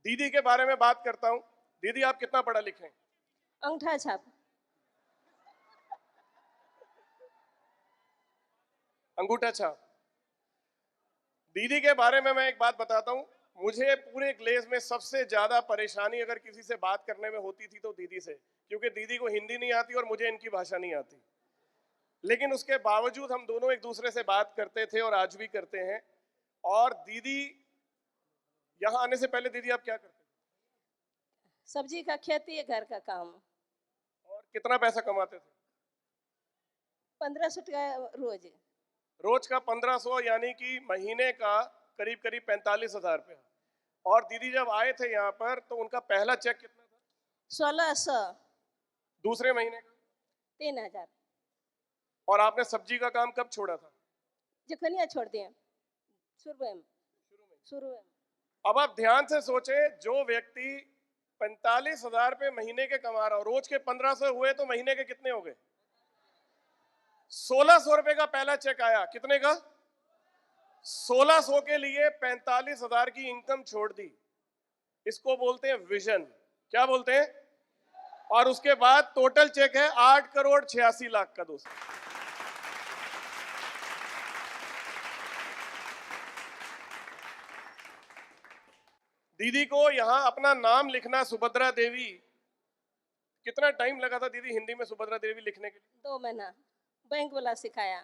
दीदी के बारे में बात करता हूँ। दीदी, आप कितना पढ़ा लिखे हैं? अंगूठा छाप। अंगूठा छाप। दीदी के बारे में मैं एक बात बताता हूँ। मुझे पूरे ग्लेज में सबसे ज्यादा परेशानी अगर किसी से बात करने में होती थी तो दीदी से, क्योंकि दीदी को हिंदी नहीं आती और मुझे इनकी भाषा नहीं आती। लेकिन उसके बावजूद हम दोनों एक दूसरे से बात करते थे और आज भी करते हैं। और दीदी, यहाँ आने से पहले दीदी आप क्या करते थे? सब्जी का खेती है, घर का काम। और कितना पैसा कमाते थे? 1500 का रोज। रोज का 1500, यानी कि महीने का करीब करीब 45,000 रुपया। और दीदी जब आए थे यहाँ पर तो उनका पहला चेक कितना था? 1600। दूसरे महीने का? 3000। और आपने सब्जी का काम कब छोड़ा था? जखनिया छोड़ दिए शुरू में। अब आप ध्यान से सोचें, जो व्यक्ति 45,000 रुपये महीने के कमा रहा हो, रोज के 1500 हुए तो महीने के कितने हो गए? 1600 रुपए का पहला चेक आया। कितने का? 1600 के लिए 45,000 की इनकम छोड़ दी। इसको बोलते हैं विजन। क्या बोलते हैं? और उसके बाद टोटल चेक है 8,86,00,000 का दोस्तों। दीदी को यहां अपना नाम लिखना सुभद्रा देवी, कितना टाइम लगा था दीदी हिंदी में सुभद्रा देवी लिखने के लिए? 2 महीना। बैंक वाला सिखाया।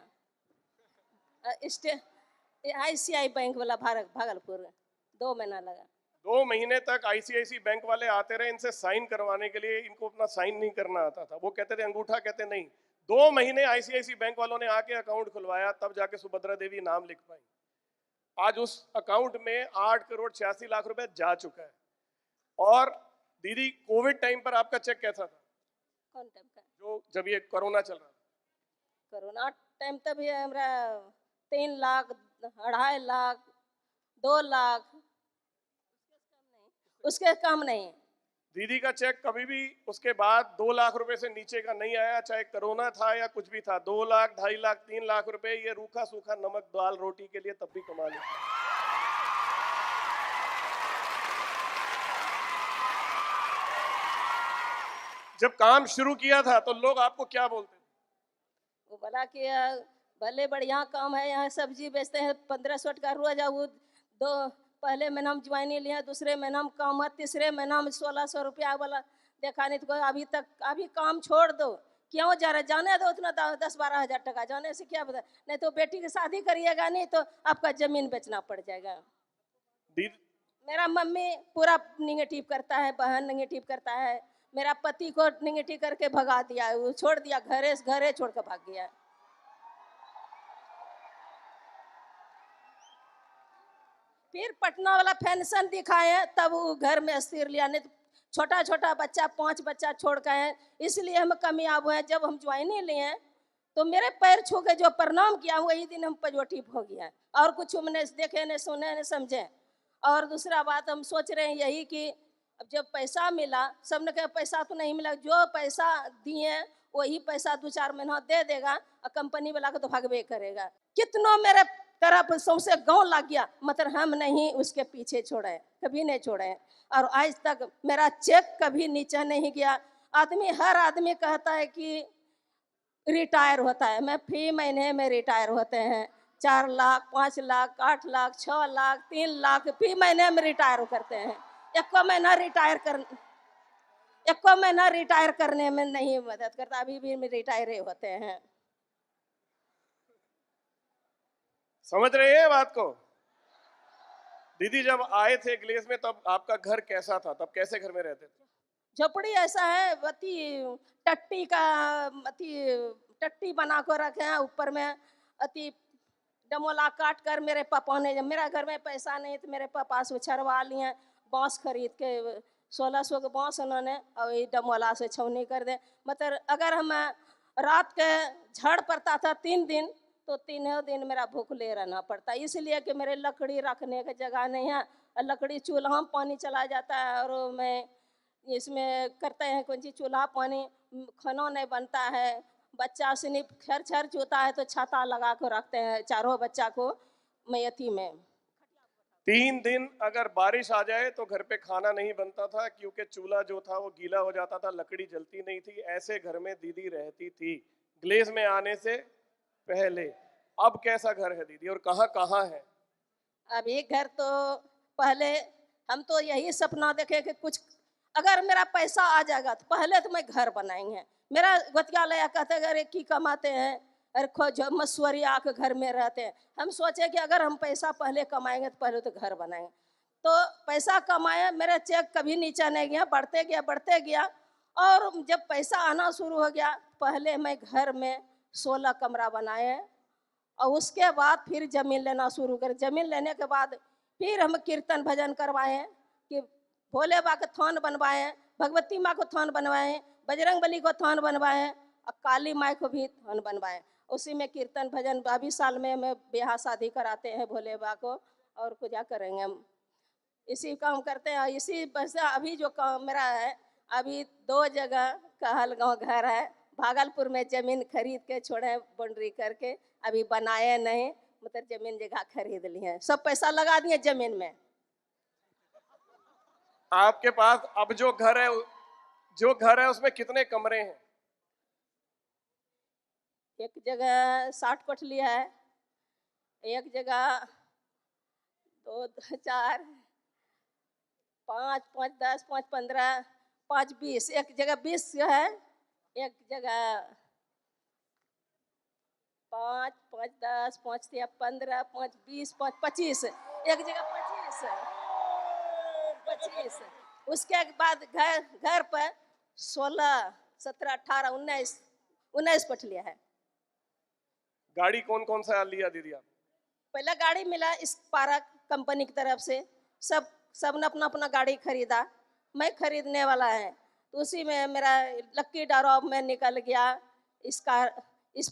ICICI बैंक वाला भागलपुर। 2 महीना लगा। 2 महीने तक ICICI बैंक वाले आते रहे इनसे साइन करवाने के लिए। इनको अपना साइन नहीं करना आता था। वो कहते थे अंगूठा, कहते नहीं। 2 महीने ICICI बैंक वालों ने आके अकाउंट खुलवाया, तब जाके सुभद्रा देवी नाम लिख पाई। आज उस अकाउंट में 8,86,00,000 रुपए जा चुका है। और दीदी, कोविड टाइम पर आपका चेक कैसा था? कौन टाइम का? जो जब ये कोरोना चल रहा था। कोरोना टाइम तभी हमरा 3 लाख, 2.5 लाख, 2 लाख, उसके कम नहीं। दीदी का चेक कभी भी उसके बाद 2 लाख रुपए से नीचे का नहीं आया, चाहे कोरोना था या कुछ भी था। 2 लाख, 2.5 लाख, 3 लाख रुपए ये रूखा सूखा नमक दाल रोटी के लिए तब भी कमा लेते। जब काम शुरू किया था तो लोग आपको क्या बोलते थे? वो बोला कि भले बढ़िया काम है, यहाँ सब्जी बेचते हैं 1500 का रोज। वो दो पहले महीना हम ज्वाइनिंग लिए, दूसरे महीना हम काम है, तीसरे महीना हम 1600 रुपया वाला देखा नहीं तो अभी काम छोड़ दो। क्यों जा रहे? जाने दो उतना 10-12 हजार टका जाने से क्या पता। नहीं तो बेटी की शादी करिएगा, नहीं तो आपका जमीन बेचना पड़ जाएगा। मेरा मम्मी पूरा निगेटिव करता है, बहन निगेटिव करता है। मेरा पति को निगेटिव करके भगा दिया, वो छोड़ दिया, घरे छोड़ कर भाग गया। फिर पटना वाला फैंसन दिखाए तब वो घर में स्थिर लिया। नहीं तो छोटा छोटा बच्चा, 5 बच्चा छोड़ के हैं, इसलिए हम कामयाब हुए। जब हम ज्वाइनिंग लिए तो मेरे पैर छू के जो प्रणाम किया, वही दिन हम पॉजिटिव हो गया। और कुछ हमने देखे, नहीं सुने, नहीं समझे। और दूसरा बात हम सोच रहे हैं यही कि अब जब पैसा मिला, सबने कहा पैसा तो नहीं मिला, जो पैसा दिए वही पैसा 2-4 महीना दे देगा और कंपनी वाला को तो भागवे करेगा। कितनों मेरे तरफ सौंसे गांव लग गया, मगर हम नहीं उसके पीछे छोड़े, कभी नहीं छोड़े। और आज तक मेरा चेक कभी नीचे नहीं गया। हर आदमी कहता है कि रिटायर होता है, मैं फी महीने में रिटायर होते हैं। 4 लाख, 5 लाख, 8 लाख, 6 लाख, 3 लाख फी महीने में रिटायर करते हैं। एक महीना रिटायर करने में नहीं मदद करता, अभी भी रिटायर होते हैं। समझ रहे हैं बात को? दीदी जब आए थे ग्लेस में तब आपका घर कैसा था? तब कैसे घर में रहते थे? झोपड़ी ऐसा है, टट्टी बना कर रखे हैं, ऊपर में अति डमोला काट कर मेरे पापा ने, जब मेरा घर में पैसा नहीं तो मेरे पापा से छरवा लिए बांस खरीद के। 1600 के बांस उन्होंने और डमोला से छौनी कर दे। मतलब अगर हम रात के झड़ पड़ता था 3 दिन, तो 3 दिन मेरा भूखले रहना पड़ता, इसलिए कि मेरे लकड़ी रखने की जगह नहीं है। लकड़ी चूल्हा में पानी चला जाता है, और मैं इसमें करते हैं कौन सी चूल्हा पानी, खाना नहीं बनता है। बच्चा सुनी खर्च होता है तो छाता लगा कर रखते हैं चारों बच्चा को मैयती में। 3 दिन अगर बारिश आ जाए तो घर पे खाना नहीं बनता था, क्योंकि चूल्हा जो था वो गीला हो जाता था, लकड़ी जलती नहीं थी। ऐसे घर में दीदी रहती थी ग्लेज में आने से पहले। अब कैसा घर है दीदी, और कहाँ कहाँ है? अभी घर तो पहले हम तो यही सपना देखे कि कुछ अगर मेरा पैसा आ जाएगा तो पहले तो मैं घर बनाएंगे। मेरा गोतिया लया कहते अगर एक ही कमाते हैं, अरे खोज मसवरी आके घर में रहते हैं। हम सोचे कि अगर हम पैसा पहले कमाएंगे तो पहले तो घर बनाएंगे। तो पैसा कमाए, मेरा चेक कभी नीचा नहीं गया, बढ़ते गया। और जब पैसा आना शुरू हो गया, पहले मैं घर में 16 कमरा बनाए और उसके बाद फिर जमीन लेना शुरू कर। जमीन लेने के बाद फिर हम कीर्तन भजन करवाए कि भोले बाबा का थान बनवाए, भगवती माँ को थान बनवाए, बजरंग बली को थान बनवाए और काली माँ को भी थान बनवाए। उसी में कीर्तन भजन अभी साल में हमें ब्याह शादी कराते हैं भोले बाबा को, और पूजा करेंगे हम। इसी काम करते हैं। इसी बस अभी जो काम मेरा है, अभी 2 जगह कहलगांव घर है। भागलपुर में जमीन खरीद के छोड़े, बाउंड्री करके, अभी बनाए नहीं, मतलब जमीन जगह खरीद ली है, सब पैसा लगा दिए जमीन में। आपके पास अब जो घर है उसमें कितने कमरे हैं? एक जगह 60 कोठली है, एक जगह 2 4 5 5 10 5 15 5 20, एक जगह 20 है, एक जगह 5 5 10 5 15 5 20 5 25, एक जगह 25। उसके बाद घर पर 16 17 18 19 कोठलियाँ है। गाड़ी कौन कौन सा लिया दीदी आप? पहला गाड़ी मिला इस पारक कंपनी की तरफ से, सब ने अपना अपना गाड़ी खरीदा। मैं खरीदने वाला है तो उसी में मेरा लक्की ड्रॉ में निकल गया इस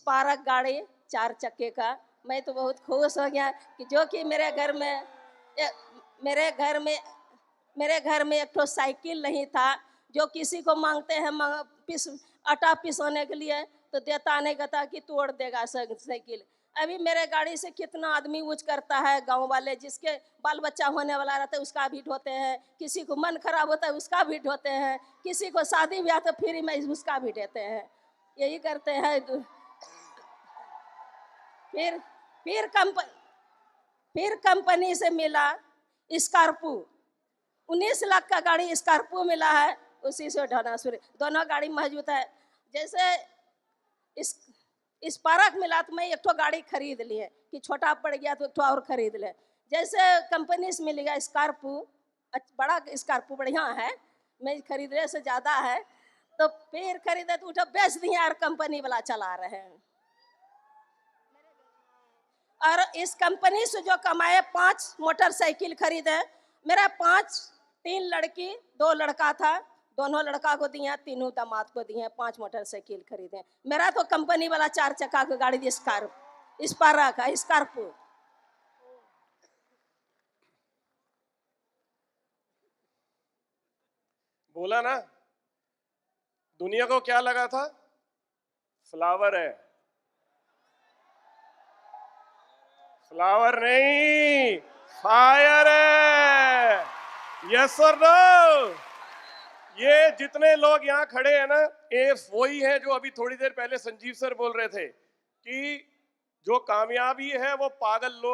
पारक गाड़ी 4 चक्के का। मैं तो बहुत खुश हो गया कि जो कि मेरे घर में एक तो साइकिल नहीं था। जो किसी को मांगते हैं आटा पिसवाने के लिए तो देता नहीं, कहता कि तोड़ देगा साइकिल। अभी मेरे गाड़ी से कितना आदमी यूज करता है, गांव वाले, जिसके बाल बच्चा होने वाला रहता है उसका भी ढोते हैं, किसी को मन खराब होता है उसका भी ढोते हैं, किसी को शादी ब्याह तो फ्री में उसका भी देते हैं, यही करते हैं। फिर कंपनी से मिला स्कॉर्पियो, 19 लाख का गाड़ी स्कॉर्पियो मिला है, उसी से ढोना शुरू। दोनों गाड़ी मौजूद है। जैसे इस पारक मिला तो मैं एक ठो गाड़ी खरीद लिए कि छोटा पड़ गया तो एक ठो और खरीद ले। जैसे कंपनी से मिल गया स्कॉर्पियो, बड़ा स्कॉर्पियो बढ़िया है, मैं खरीदने से ज़्यादा है, तो फिर खरीदे तो उठा बेच दिए और कंपनी वाला चला रहे हैं। और इस कंपनी से जो कमाए 5 मोटरसाइकिल खरीदे। मेरा 3 लड़की 2 लड़का था, दोनों लड़का को दिए, तीनों दामाद को दिए, 5 मोटरसाइकिल खरीदे। मेरा तो कंपनी वाला 4 चक्का की गाड़ी दी स्कॉर्पियो। बोला ना, दुनिया को क्या लगा था? फ्लावर है। फ्लावर नहीं, फायर है। यस और नो? ये जितने लोग यहाँ खड़े हैं ना, ये वही है जो अभी थोड़ी देर पहले संजीव सर बोल रहे थे कि जो कामयाबी है वो पागल लोग